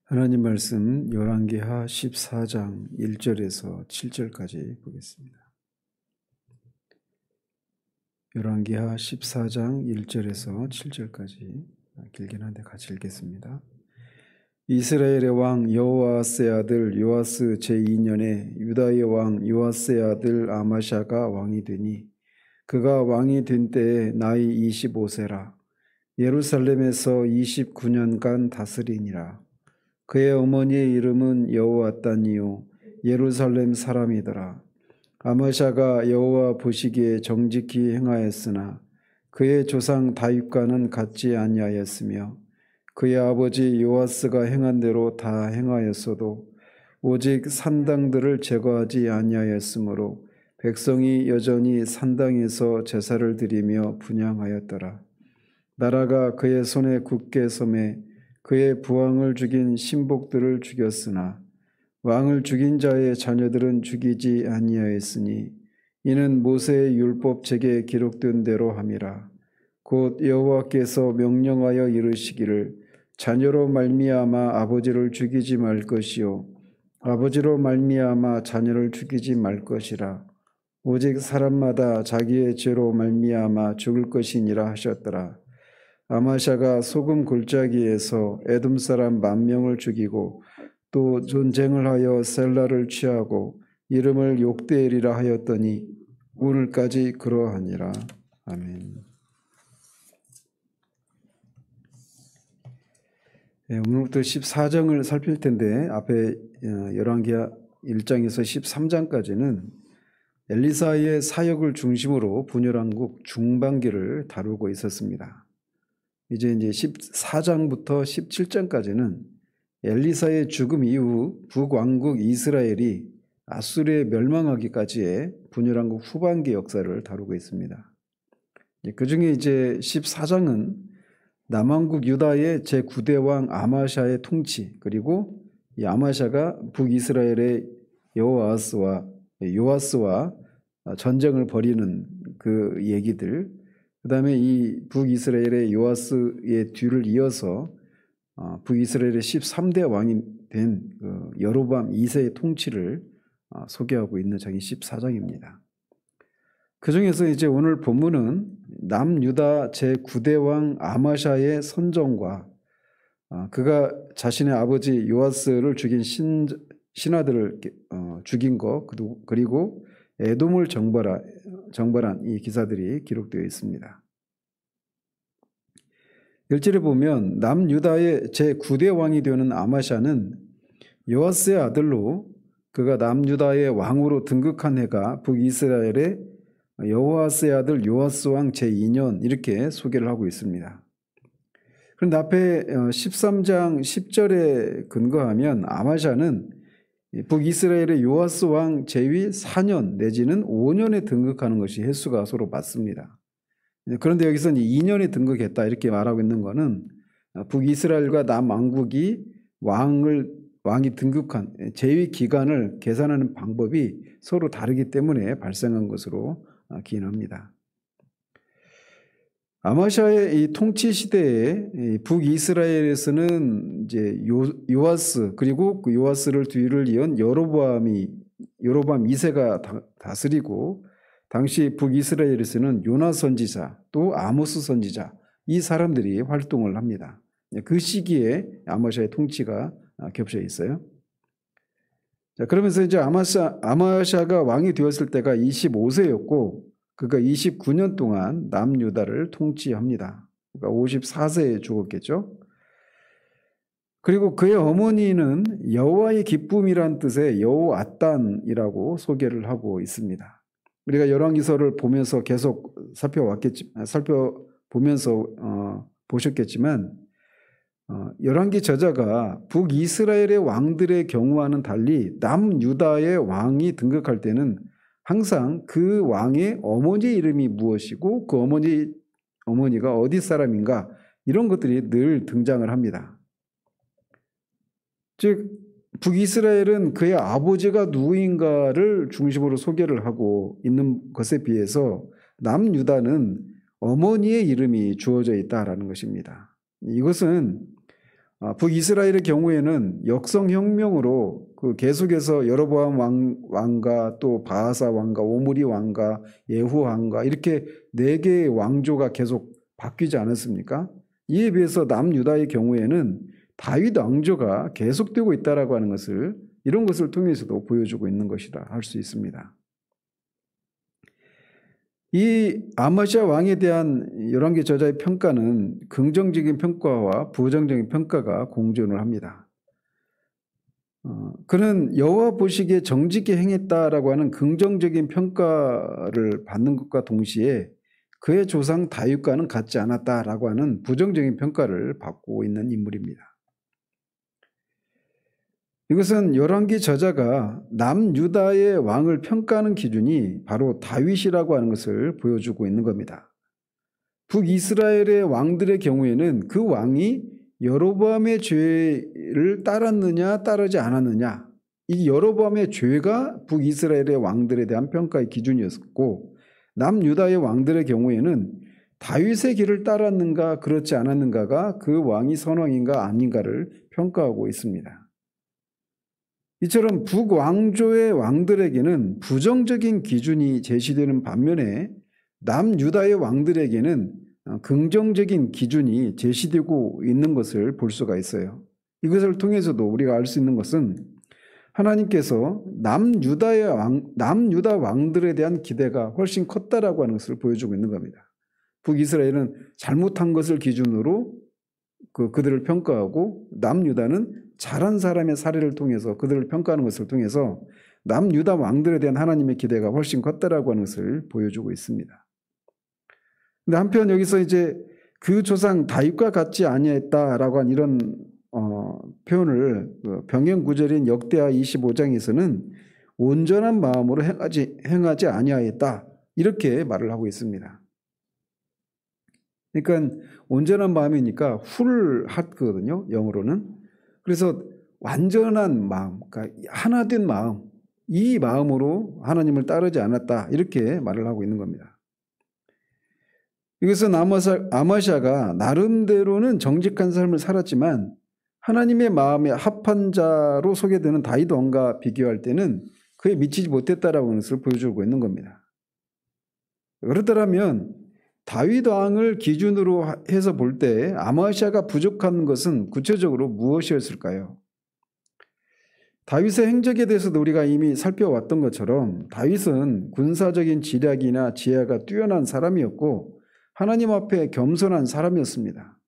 하나님 말씀 열왕기하 14장 1절에서 7절까지 보겠습니다. 열왕기하 14장 1절에서 7절까지 길긴 한데 같이 읽겠습니다. 이스라엘의 왕 여호아스의 아들 요아스 제2년에 유다의 왕 요아스의 아들 아마샤가 왕이 되니 그가 왕이 된 때에 나이 25세라. 예루살렘에서 29년간 다스리니라. 그의 어머니의 이름은 여호아단이요 예루살렘 사람이더라. 아마샤가 여호와 보시기에 정직히 행하였으나 그의 조상 다윗과는 같지 아니하였으며 그의 아버지 요아스가 행한 대로 다 행하였어도 오직 산당들을 제거하지 아니하였으므로 백성이 여전히 산당에서 제사를 드리며 분향하였더라. 나라가 그의 손에 굳게 섬에 그의 부왕을 죽인 신복들을 죽였으나 왕을 죽인 자의 자녀들은 죽이지 아니하였으니 이는 모세의 율법책에 기록된 대로 함이라. 곧 여호와께서 명령하여 이르시기를 자녀로 말미암아 아버지를 죽이지 말 것이요 아버지로 말미암아 자녀를 죽이지 말 것이라. 오직 사람마다 자기의 죄로 말미암아 죽을 것이니라 하셨더라. 아마샤가 소금 골짜기에서 에돔 사람 10,000명을 죽이고 또 전쟁을 하여 셀라를 취하고 이름을 욕대엘이라 하였더니 오늘까지 그러하니라. 아멘. 오늘부터 14장을 살필 텐데 앞에 열왕기하 1장에서 13장까지는 엘리사의 사역을 중심으로 분열왕국 중반기를 다루고 있었습니다. 이제 14장부터 17장까지는 엘리사의 죽음 이후 북왕국 이스라엘이 아수르에 멸망하기까지의 분열왕국 후반기 역사를 다루고 있습니다. 그 중에 이제 14장은 남왕국 유다의 제9대 왕 아마샤의 통치, 그리고 이 아마샤가 북이스라엘의 요아스와 전쟁을 벌이는 그 얘기들, 그 다음에 이 북이스라엘의 요아스의 뒤를 이어서 북이스라엘의 13대 왕이 된 여로보암 2세의 통치를 소개하고 있는 장이 14장입니다. 그 중에서 이제 오늘 본문은 남유다 제9대 왕 아마샤의 선정과 그가 자신의 아버지 요아스를 죽인 신하들을 죽인 것, 그리고 에돔을 정벌한 이 기사들이 기록되어 있습니다. 1절에 보면 남유다의 제9대 왕이 되는 아마샤는 요아스의 아들로 그가 남유다의 왕으로 등극한 해가 북이스라엘의 여호아스의 아들 요아스 왕 제2년 이렇게 소개를 하고 있습니다. 그런데 앞에 13장 10절에 근거하면 아마샤는 북이스라엘의 요아스 왕 제위 4년 내지는 5년에 등극하는 것이 횟수가 서로 맞습니다. 그런데 여기서는 2년에 등극했다 이렇게 말하고 있는 것은 북이스라엘과 남왕국이 왕이 등극한 제위 기간을 계산하는 방법이 서로 다르기 때문에 발생한 것으로 기인합니다. 아마샤의 이 통치 시대에 북이스라엘에서는 이제 요아스, 그리고 그 요아스를 뒤를 이은 여로보암 2세가 다스리고, 당시 북이스라엘에서는 요나 선지자 또 아모스 선지자 이 사람들이 활동을 합니다. 그 시기에 아마샤의 통치가 겹쳐 있어요. 자, 그러면서 이제 아마샤가 왕이 되었을 때가 25세였고 그가 29년 동안 남유다를 통치합니다. 그러니까 54세에 죽었겠죠. 그리고 그의 어머니는 여호와의 기쁨이란 뜻의 여호아단이라고 소개를 하고 있습니다. 우리가 열왕기서를 보면서 계속 살펴보면서 보셨겠지만 열왕기 저자가 북이스라엘의 왕들의 경우와는 달리 남유다의 왕이 등극할 때는 항상 그 왕의 어머니 이름이 무엇이고 그 어머니가 어디 사람인가 이런 것들이 늘 등장을 합니다. 즉 북이스라엘은 그의 아버지가 누구인가를 중심으로 소개를 하고 있는 것에 비해서 남유다는 어머니의 이름이 주어져 있다라는 것입니다. 이것은 북이스라엘의 경우에는 역성혁명으로 그 계속해서 여로보암 왕과 또 바하사 왕과 오므리 왕과 예후 왕과 이렇게 4개의 왕조가 계속 바뀌지 않았습니까? 이에 비해서 남유다의 경우에는 다윗 왕조가 계속되고 있다라고 하는 것을 이런 것을 통해서도 보여주고 있는 것이라 할 수 있습니다. 이 아마시아 왕에 대한 열왕기 저자의 평가는 긍정적인 평가와 부정적인 평가가 공존을 합니다. 그는 여호와 보시기에 정직히 행했다라고 하는 긍정적인 평가를 받는 것과 동시에 그의 조상 다윗과는 같지 않았다라고 하는 부정적인 평가를 받고 있는 인물입니다. 이것은 열왕기 저자가 남유다의 왕을 평가하는 기준이 바로 다윗이라고 하는 것을 보여주고 있는 겁니다. 북이스라엘의 왕들의 경우에는 그 왕이 여로보암의 죄를 따랐느냐 따르지 않았느냐, 이 여로보암의 죄가 북이스라엘의 왕들에 대한 평가의 기준이었고, 남유다의 왕들의 경우에는 다윗의 길을 따랐는가 그렇지 않았는가가 그 왕이 선왕인가 아닌가를 평가하고 있습니다. 이처럼 북왕조의 왕들에게는 부정적인 기준이 제시되는 반면에 남유다의 왕들에게는 긍정적인 기준이 제시되고 있는 것을 볼 수가 있어요. 이것을 통해서도 우리가 알 수 있는 것은 하나님께서 남유다 왕들에 대한 기대가 훨씬 컸다라고 하는 것을 보여주고 있는 겁니다. 북이스라엘은 잘못한 것을 기준으로 그들을 평가하고, 남유다는 잘한 사람의 사례를 통해서 그들을 평가하는 것을 통해서 남유다 왕들에 대한 하나님의 기대가 훨씬 컸다라고 하는 것을 보여주고 있습니다. 근데 한편 여기서 이제 그 조상 다윗과 같지 아니했다라고 한 이런 표현을 병행 구절인 역대하 25장에서는 온전한 마음으로 행하지 아니하였다 이렇게 말을 하고 있습니다. 그러니까 온전한 마음이니까 훌하거든요, 영어로는. 그래서 완전한 마음, 그러니까 하나된 마음, 이 마음으로 하나님을 따르지 않았다 이렇게 말을 하고 있는 겁니다. 이것은 아마시아가 나름대로는 정직한 삶을 살았지만 하나님의 마음에 합한 자로 소개되는 다윗 왕과 비교할 때는 그에 미치지 못했다라고 하는 것을 보여주고 있는 겁니다. 그렇다면 다윗 왕을 기준으로 해서 볼 때 아마시아가 부족한 것은 구체적으로 무엇이었을까요? 다윗의 행적에 대해서도 우리가 이미 살펴왔던 것처럼 다윗은 군사적인 지략이나 지혜가 뛰어난 사람이었고 하나님 앞에 겸손한 사람이었습니다.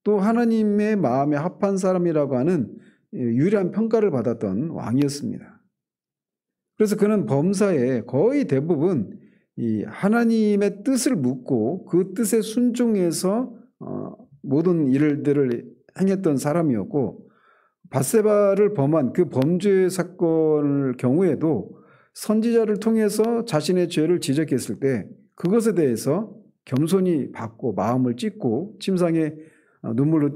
또 하나님의 마음에 합한 사람이라고 하는 유일한 평가를 받았던 왕이었습니다. 그래서 그는 범사에 거의 대부분 이 하나님의 뜻을 묻고 그 뜻에 순종해서 모든 일들을 행했던 사람이었고, 밧세바를 범한 그 범죄 사건의 경우에도 선지자를 통해서 자신의 죄를 지적했을 때 그것에 대해서 겸손히 받고 마음을 찢고 침상에 눈물로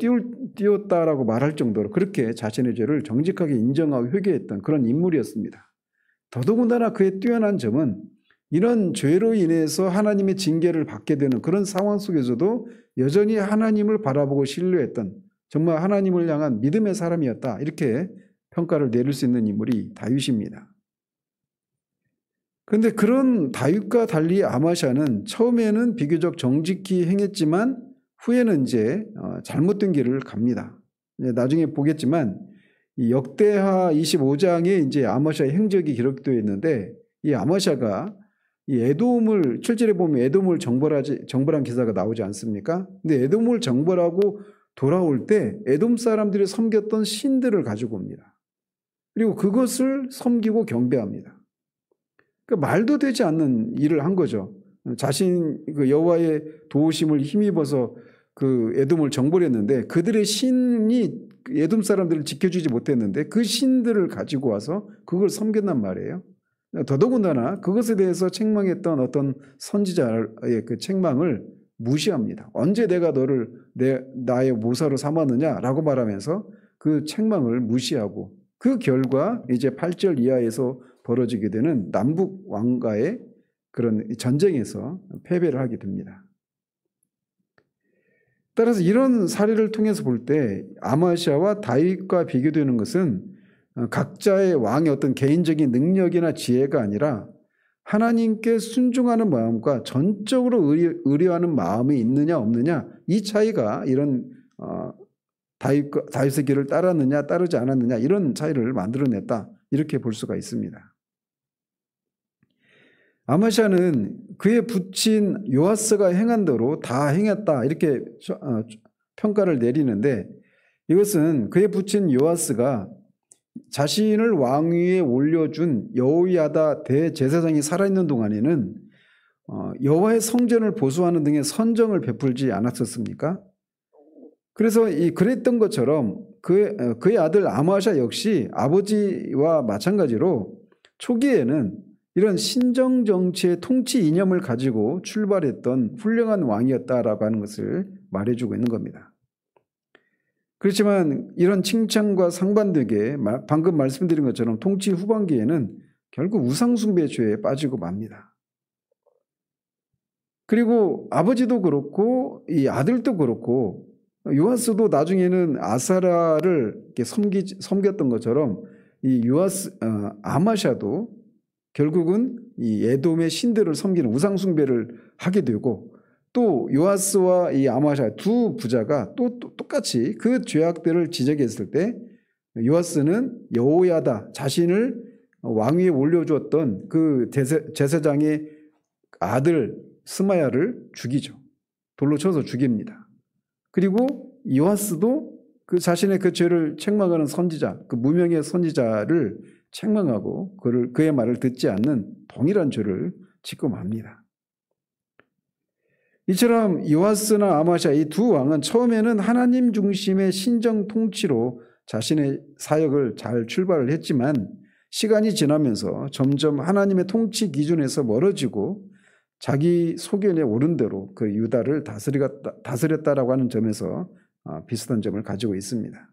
띄웠다라고 말할 정도로 그렇게 자신의 죄를 정직하게 인정하고 회개했던 그런 인물이었습니다. 더더군다나 그의 뛰어난 점은 이런 죄로 인해서 하나님의 징계를 받게 되는 그런 상황 속에서도 여전히 하나님을 바라보고 신뢰했던 정말 하나님을 향한 믿음의 사람이었다 이렇게 평가를 내릴 수 있는 인물이 다윗입니다. 그런데 그런 다윗과 달리 아마시아는 처음에는 비교적 정직히 행했지만 후에는 이제 잘못된 길을 갑니다. 나중에 보겠지만 이 역대하 25장에 이제 아마시아의 행적이 기록되어 있는데 이 아마시아가 이 에돔을 7절에 보면 에돔을 정벌한 기사가 나오지 않습니까? 근데 에돔을 정벌하고 돌아올 때 에돔 사람들이 섬겼던 신들을 가지고 옵니다. 그리고 그것을 섬기고 경배합니다. 그러니까 말도 되지 않는 일을 한 거죠. 자신 그 여호와의 도우심을 힘입어서 그 에돔을 정벌했는데 그들의 신이 에돔 사람들을 지켜주지 못했는데 그 신들을 가지고 와서 그걸 섬겼단 말이에요. 더더군다나 그것에 대해서 책망했던 어떤 선지자의 그 책망을 무시합니다. 언제 내가 너를 나의 모사로 삼았느냐라고 말하면서 그 책망을 무시하고 그 결과 이제 8절 이하에서 벌어지게 되는 남북 왕과의 그런 전쟁에서 패배를 하게 됩니다. 따라서 이런 사례를 통해서 볼 때 아마시아와 다윗과 비교되는 것은 각자의 왕의 어떤 개인적인 능력이나 지혜가 아니라 하나님께 순종하는 마음과 전적으로 의뢰하는 마음이 있느냐 없느냐, 이 차이가 이런 다윗의 길을 따랐느냐 따르지 않았느냐, 이런 차이를 만들어냈다, 이렇게 볼 수가 있습니다. 아마시아는 그의 부친 요아스가 행한 대로 다 행했다, 이렇게 평가를 내리는데, 이것은 그의 부친 요아스가 자신을 왕위에 올려준 여호야다 대제사장이 살아있는 동안에는 여호와의 성전을 보수하는 등의 선정을 베풀지 않았었습니까? 그래서 그랬던 것처럼 그의 아들 아마시아 역시 아버지와 마찬가지로 초기에는 이런 신정 정치의 통치 이념을 가지고 출발했던 훌륭한 왕이었다라고 하는 것을 말해주고 있는 겁니다. 그렇지만 이런 칭찬과 상반되게 방금 말씀드린 것처럼 통치 후반기에는 결국 우상숭배 죄에 빠지고 맙니다. 그리고 아버지도 그렇고 이 아들도 그렇고 요아스도 나중에는 아사라를 이렇게 섬겼던 것처럼 이 아마샤도 결국은 이 에돔의 신들을 섬기는 우상숭배를 하게 되고, 또 요아스와 이 아마샤 두 부자가 또 똑같이 그 죄악들을 지적했을 때 요아스는 여호야다, 자신을 왕위에 올려주었던 그 제사장의 아들 스마야를 죽이죠. 돌로 쳐서 죽입니다. 그리고 요아스도 그 자신의 그 죄를 책망하는 선지자, 그 무명의 선지자를 책망하고 그의 말을 듣지 않는 동일한 죄를 짓고 맙니다. 이처럼 요아스나 아마시아 이 두 왕은 처음에는 하나님 중심의 신정 통치로 자신의 사역을 잘 출발을 했지만, 시간이 지나면서 점점 하나님의 통치 기준에서 멀어지고 자기 소견에 오른 대로 그 유다를 다스렸다라고 하는 점에서 비슷한 점을 가지고 있습니다.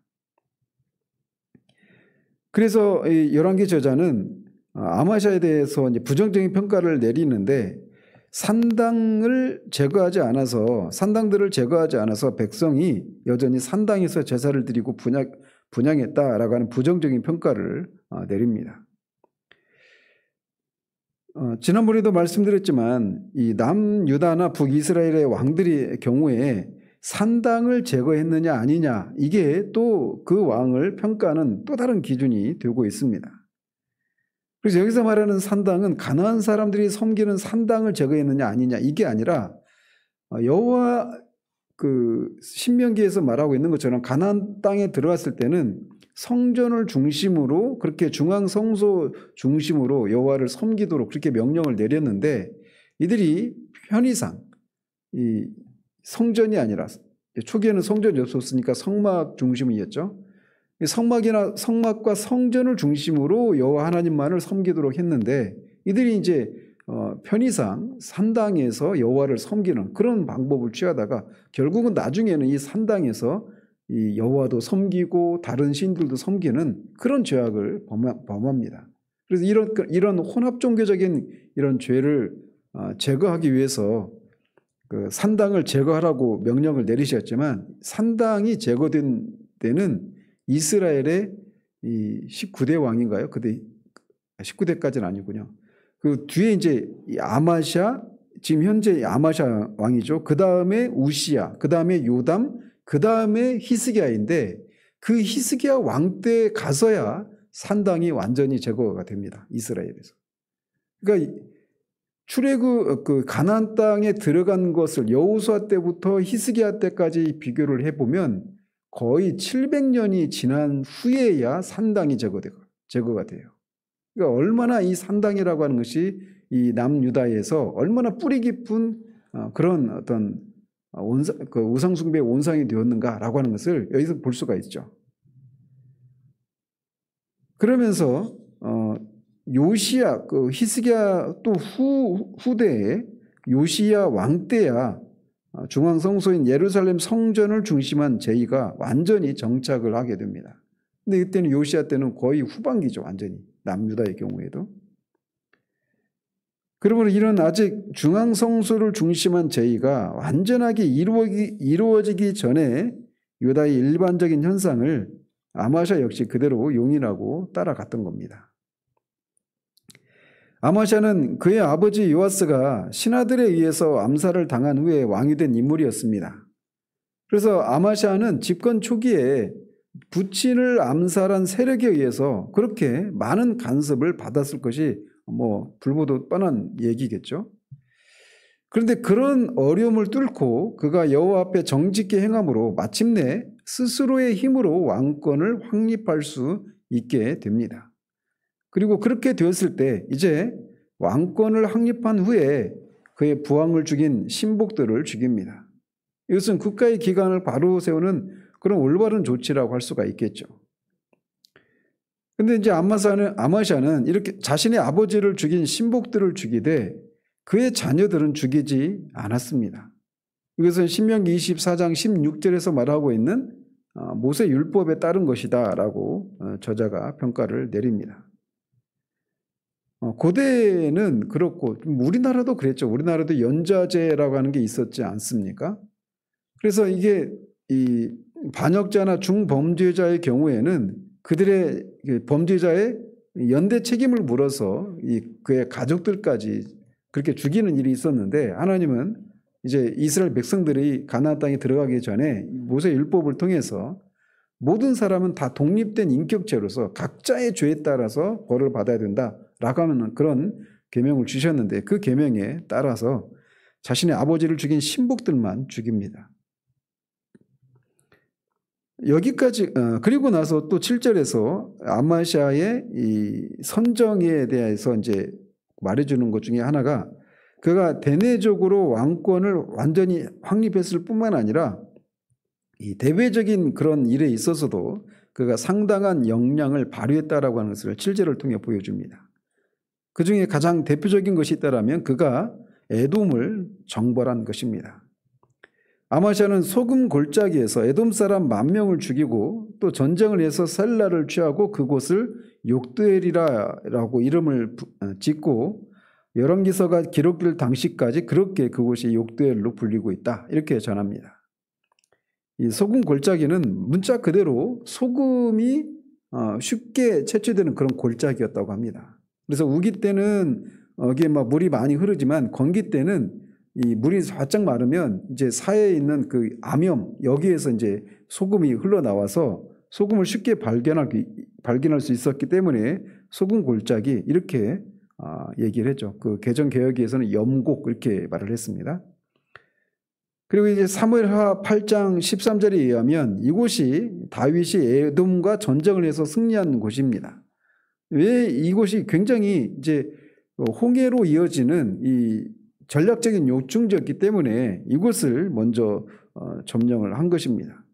그래서 이 열왕기 저자는 아마시아에 대해서 이제 부정적인 평가를 내리는데, 산당들을 제거하지 않아서 백성이 여전히 산당에서 제사를 드리고 분향했다라고 하는 부정적인 평가를 내립니다. 지난번에도 말씀드렸지만 이 남유다나 북이스라엘의 왕들의 경우에 산당을 제거했느냐 아니냐, 이게 또 그 왕을 평가하는 또 다른 기준이 되고 있습니다. 그래서 여기서 말하는 산당은 가나안 사람들이 섬기는 산당을 제거했느냐 아니냐, 이게 아니라 여호와 그 신명기에서 말하고 있는 것처럼 가나안 땅에 들어갔을 때는 성전을 중심으로, 그렇게 중앙 성소 중심으로 여호와를 섬기도록 그렇게 명령을 내렸는데, 이들이 편의상 이 성전이 아니라, 초기에는 성전이 없었으니까 성막 중심이었죠. 성막과 성전을 중심으로 여호와 하나님만을 섬기도록 했는데, 이들이 이제 편의상 산당에서 여호와를 섬기는 그런 방법을 취하다가 결국은 나중에는 이 산당에서 이 여호와도 섬기고 다른 신들도 섬기는 그런 죄악을 범합니다. 그래서 이런 혼합 종교적인 이런 죄를 제거하기 위해서 그 산당을 제거하라고 명령을 내리셨지만, 산당이 제거된 때는 이스라엘의 이 19대 왕인가요? 그때 19대까지는 아니군요. 그 뒤에 이제 아마샤, 지금 현재 아마샤 왕이죠. 그 다음에 우시야, 그 다음에 요담, 그 다음에 히스기야인데, 그 히스기야 왕 때 가서야 산당이 완전히 제거가 됩니다. 이스라엘에서. 그러니까 그 가나안 땅에 들어간 것을 여호수아 때부터 히스기야 때까지 비교를 해보면 거의 700년이 지난 후에야 산당이 제거가 돼요. 그러니까 얼마나 이 산당이라고 하는 것이 이 남유다에서 얼마나 뿌리 깊은 그런 어떤 우상숭배의 온상이 되었는가라고 하는 것을 여기서 볼 수가 있죠. 그러면서 요시야, 그 히스기야 또 후대에 요시야 왕 때야 중앙 성소인 예루살렘 성전을 중심한 제의가 완전히 정착을 하게 됩니다. 근데 이때는 요시야 때는 거의 후반기죠, 완전히 남유다의 경우에도. 그러므로 이런 아직 중앙성소를 중심한 제의가 완전하게 이루어지기 전에 유다의 일반적인 현상을 아마샤 역시 그대로 용인하고 따라갔던 겁니다. 아마샤는 그의 아버지 요아스가 신하들에 의해서 암살을 당한 후에 왕이 된 인물이었습니다. 그래서 아마샤는 집권 초기에 부친을 암살한 세력에 의해서 그렇게 많은 간섭을 받았을 것이 불보듯 뻔한 얘기겠죠. 그런데 그런 어려움을 뚫고 그가 여호와 앞에 정직히 행함으로 마침내 스스로의 힘으로 왕권을 확립할 수 있게 됩니다. 그리고 그렇게 되었을 때 이제 왕권을 확립한 후에 그의 부왕을 죽인 신복들을 죽입니다. 이것은 국가의 기관을 바로 세우는 그런 올바른 조치라고 할 수가 있겠죠. 그런데 이제 아마샤는 이렇게 자신의 아버지를 죽인 신복들을 죽이되 그의 자녀들은 죽이지 않았습니다. 이것은 신명기 24장 16절에서 말하고 있는 모세 율법에 따른 것이다 라고 저자가 평가를 내립니다. 고대는 그렇고 우리나라도 그랬죠. 우리나라도 연좌제라고 하는 게 있었지 않습니까? 그래서 이게 이 반역자나 중범죄자의 경우에는 그들의 범죄자의 연대 책임을 물어서 그의 가족들까지 그렇게 죽이는 일이 있었는데 하나님은 이제 이스라엘 백성들이 가나안 땅에 들어가기 전에 모세 율법을 통해서 모든 사람은 다 독립된 인격체로서 각자의 죄에 따라서 벌을 받아야 된다라고 하는 그런 계명을 주셨는데 그 계명에 따라서 자신의 아버지를 죽인 신복들만 죽입니다. 여기까지 그리고 나서 또 7절에서 아마샤의 이 선정에 대해서 이제 말해주는 것 중에 하나가 그가 대내적으로 왕권을 완전히 확립했을 뿐만 아니라 이 대외적인 그런 일에 있어서도 그가 상당한 역량을 발휘했다라고 하는 것을 7절을 통해 보여줍니다. 그 중에 가장 대표적인 것이 있다라면 그가 에돔을 정벌한 것입니다. 아마샤는 소금 골짜기에서 에돔 사람 10,000명을 죽이고 또 전쟁을 해서 셀라를 취하고 그곳을 욕드엘이라고 이름을 짓고 열왕기서가 기록될 당시까지 그렇게 그곳이 욕드엘로 불리고 있다 이렇게 전합니다. 이 소금 골짜기는 문자 그대로 소금이 쉽게 채취되는 그런 골짜기였다고 합니다. 그래서 우기 때는 여기에 물이 많이 흐르지만 건기 때는 이 물이 바짝 마르면 이제 사이에 있는 그 암염 여기에서 이제 소금이 흘러나와서 소금을 쉽게 발견할 수 있었기 때문에 소금 골짜기 이렇게 얘기를 했죠. 그 개정 개혁기에서는 염곡 이렇게 말을 했습니다. 그리고 이제 사무엘하 8장 13절에 의하면 이곳이 다윗이 에돔과 전쟁을 해서 승리한 곳입니다. 왜 이곳이 굉장히 이제 홍해로 이어지는 이 전략적인 요충지였기 때문에 이곳을 먼저 점령을 한 것입니다.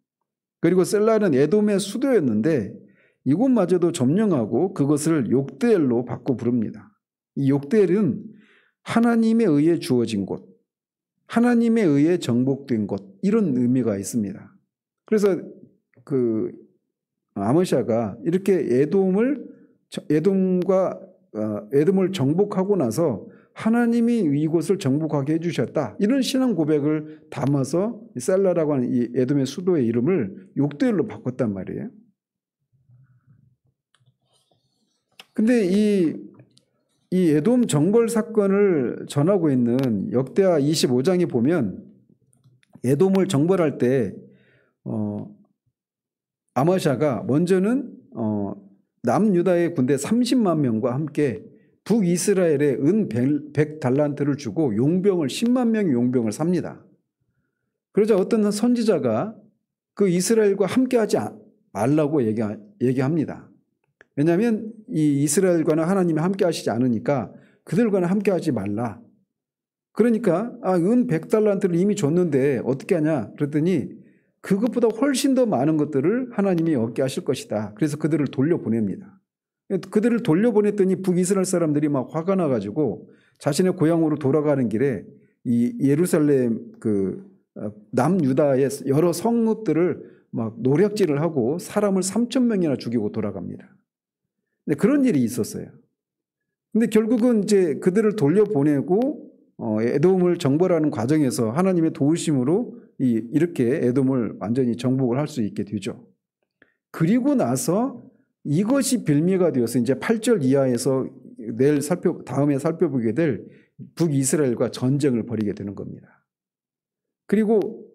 그리고 셀라는 에돔의 수도였는데 이곳마저도 점령하고 그것을 욕드엘로 바꿔 부릅니다. 이 욕드엘은 하나님에 의해 주어진 곳, 하나님에 의해 정복된 곳 이런 의미가 있습니다. 그래서 그 아마샤가 이렇게 에돔을 정복하고 나서 하나님이 이곳을 정복하게 해주셨다. 이런 신앙 고백을 담아서 셀라라고 하는 이 에돔의 수도의 이름을 욕드엘로 바꿨단 말이에요. 근데 이 에돔 정벌 사건을 전하고 있는 역대하 25장에 보면 에돔을 정벌할 때 아마샤가 먼저는 남유다의 군대 30만 명과 함께 북이스라엘에 은 100달란트를 주고 용병을 10만 명의 용병을 삽니다. 그러자 어떤 선지자가 그 이스라엘과 함께하지 말라고 얘기합니다. 왜냐하면 이 이스라엘과는 하나님이 함께하시지 않으니까 그들과는 함께하지 말라. 그러니까 은 100달란트를 이미 줬는데 어떻게 하냐 그랬더니 그것보다 훨씬 더 많은 것들을 하나님이 얻게 하실 것이다. 그래서 그들을 돌려보냅니다. 그들을 돌려보냈더니 북이스라엘 사람들이 막 화가 나가지고 자신의 고향으로 돌아가는 길에 이 예루살렘 그 남유다의 여러 성읍들을 막 노략질을 하고 사람을 3,000명이나 죽이고 돌아갑니다. 근데 그런 일이 있었어요. 근데 결국은 이제 그들을 돌려보내고 에돔을 정벌하는 과정에서 하나님의 도우심으로 이렇게 에돔을 완전히 정복을 할 수 있게 되죠. 그리고 나서 이것이 빌미가 되어서 이제 8절 이하에서 다음에 살펴보게 될 북이스라엘과 전쟁을 벌이게 되는 겁니다. 그리고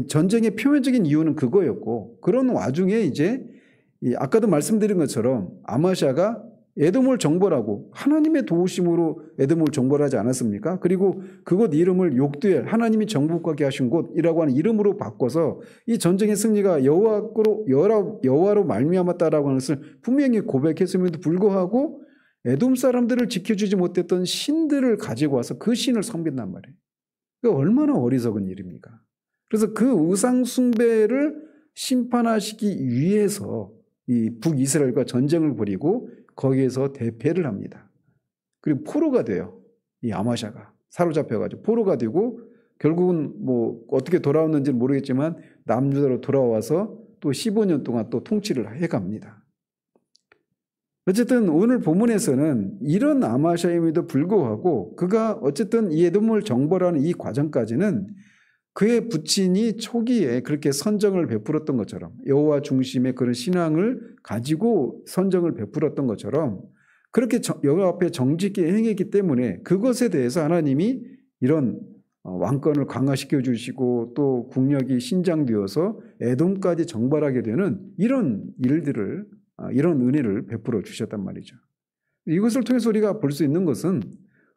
전쟁의 표면적인 이유는 그거였고, 그런 와중에 이제 아까도 말씀드린 것처럼 아마샤가 에돔을 정벌하고 하나님의 도우심으로 에돔을 정벌하지 않았습니까? 그리고 그곳 이름을 욕두엘, 하나님이 정복하게 하신 곳이라고 하는 이름으로 바꿔서 이 전쟁의 승리가 여호와로 말미암았다라고 하는 것을 분명히 고백했음에도 불구하고 에돔 사람들을 지켜주지 못했던 신들을 가지고 와서 그 신을 섬긴단 말이에요. 그게 얼마나 어리석은 일입니까? 그래서 그 우상 숭배를 심판하시기 위해서 이 북이스라엘과 전쟁을 벌이고 거기에서 대패를 합니다. 그리고 포로가 돼요. 이 아마샤가 사로잡혀가지고 포로가 되고 결국은 뭐 어떻게 돌아왔는지는 모르겠지만 남유다로 돌아와서 또 15년 동안 또 통치를 해갑니다. 어쨌든 오늘 본문에서는 이런 아마샤임에도 불구하고 그가 어쨌든 이 에돔을 정벌하는 이 과정까지는 그의 부친이 초기에 그렇게 선정을 베풀었던 것처럼 여호와 중심의 그런 신앙을 가지고 선정을 베풀었던 것처럼 그렇게 여호와 앞에 정직히 행했기 때문에 그것에 대해서 하나님이 이런 왕권을 강화시켜 주시고 또 국력이 신장되어서 에돔까지 정벌하게 되는 이런 일들을 이런 은혜를 베풀어 주셨단 말이죠. 이것을 통해서 우리가 볼 수 있는 것은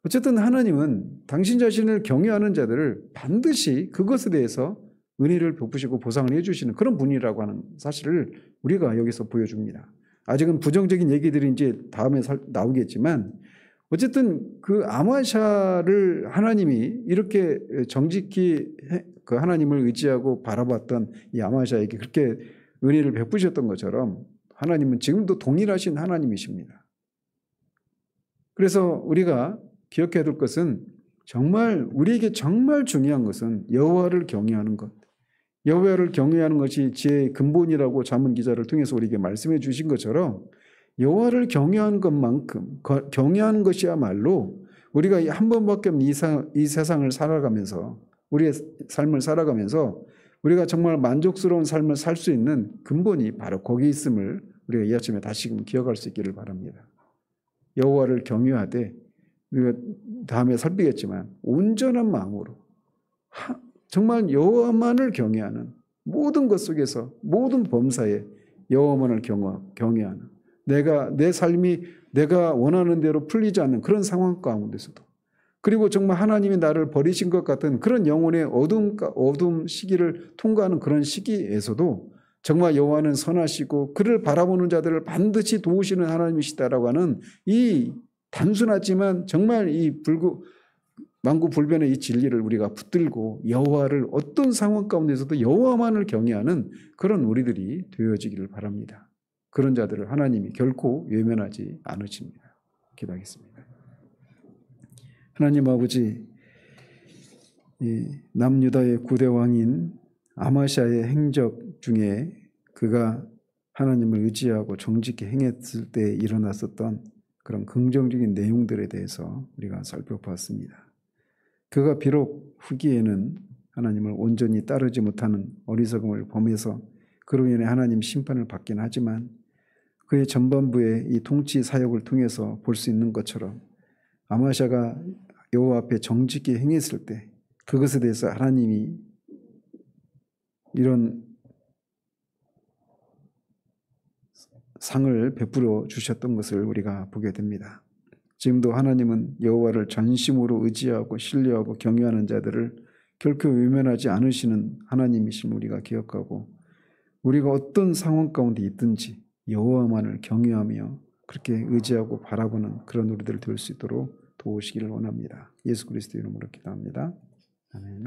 어쨌든 하나님은 당신 자신을 경외하는 자들을 반드시 그것에 대해서 은혜를 베푸시고 보상을 해주시는 그런 분이라고 하는 사실을 우리가 여기서 보여줍니다. 아직은 부정적인 얘기들이 이제 다음에 나오겠지만 어쨌든 그 아마샤를 하나님이 이렇게 정직히 그 하나님을 의지하고 바라봤던 이 아마샤에게 그렇게 은혜를 베푸셨던 것처럼 하나님은 지금도 동일하신 하나님이십니다. 그래서 우리가 기억해야 될 것은 정말 우리에게 정말 중요한 것은 여호와를 경외하는 것. 여호와를 경외하는 것이 지혜의 근본이라고 잠언 기자를 통해서 우리에게 말씀해 주신 것처럼 여호와를 경외하는 것만큼 경외하는 것이야말로 우리가 한 번밖에 없는 이 세상을 살아가면서 우리의 삶을 살아가면서 우리가 정말 만족스러운 삶을 살 수 있는 근본이 바로 거기 있음을 우리가 이 아침에 다시금 기억할 수 있기를 바랍니다. 여호와를 경외하되 우리가 다음에 살피겠지만 온전한 마음으로 정말 여호와만을 경외하는 모든 것 속에서 모든 범사에 여호와만을 경외하는 내 삶이 내가 원하는 대로 풀리지 않는 그런 상황 가운데서도 그리고 정말 하나님이 나를 버리신 것 같은 그런 영혼의 어둠 시기를 통과하는 그런 시기에서도 정말 여호와는 선하시고 그를 바라보는 자들을 반드시 도우시는 하나님이시다라고 하는 이 단순하지만 정말 이 만구불변의 이 진리를 우리가 붙들고 여호와를 어떤 상황 가운데서도 여호와만을 경외하는 그런 우리들이 되어지기를 바랍니다. 그런 자들을 하나님이 결코 외면하지 않으십니다. 기도하겠습니다. 하나님 아버지, 남유다의 9대 왕인 아마샤의 행적 중에 그가 하나님을 의지하고 정직히 행했을 때 일어났었던 그런 긍정적인 내용들에 대해서 우리가 살펴봤습니다. 그가 비록 후기에는 하나님을 온전히 따르지 못하는 어리석음을 범해서 그로 인해 하나님 심판을 받긴 하지만 그의 전반부의 이 통치 사역을 통해서 볼 수 있는 것처럼 아마샤가 여호와 앞에 정직히 행했을 때 그것에 대해서 하나님이 이런 상을 베풀어 주셨던 것을 우리가 보게 됩니다. 지금도 하나님은 여호와를 전심으로 의지하고 신뢰하고 경외하는 자들을 결코 외면하지 않으시는 하나님이심을 우리가 기억하고 우리가 어떤 상황 가운데 있든지 여호와만을 경외하며 그렇게 의지하고 바라보는 그런 우리들 될 수 있도록 도우시기를 원합니다. 예수 그리스도 이름으로 기도합니다. 아멘.